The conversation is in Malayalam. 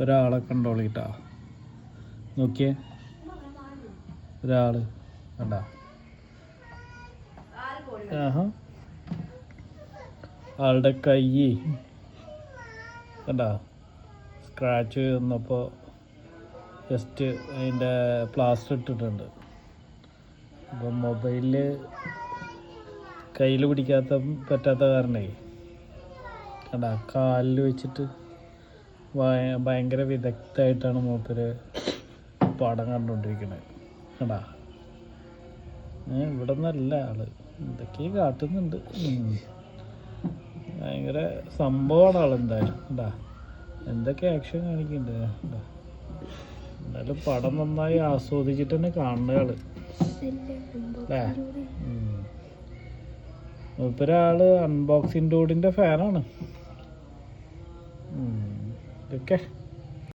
ഒരാളെ കണ്ടോളിട്ടാ. നോക്കിയേ, ഒരാള് കണ്ടാ. ആളുടെ കൈ കണ്ടാ സ്ക്രാച്ച് വന്നപ്പോൾ ജസ്റ്റ് അതിൻ്റെ പ്ലാസ്റ്റർ ഇട്ടിട്ടുണ്ട്. അപ്പം മൊബൈലിൽ കയ്യിൽ പറ്റാത്ത കാരണേ കണ്ടാ കാലിൽ വെച്ചിട്ട് ഭയങ്കര വിദഗ്ധമായിട്ടാണ് മൂപ്പര് പടം കണ്ടുകൊണ്ടിരിക്കുന്നത്. കണ്ടാ ഇവിടെ നിന്നല്ല ആള് എന്തൊക്കെയോ കാട്ടുന്നുണ്ട്. ഭയങ്കര സംഭവമാണ് ആളെന്തായാലും. കണ്ടാ എന്തൊക്കെ ആക്ഷൻ കാണിക്കുന്നുണ്ട്. കണ്ടാ എന്നാലും പടം നന്നായി ആസ്വദിച്ചിട്ട് തന്നെ കാണുന്ന ആള് അല്ലേ. മൂപ്പരാള് അൺബോക്സിംഗ് ഡൂഡിൻ്റെ ഫാനാണ്. ഓക്കെ.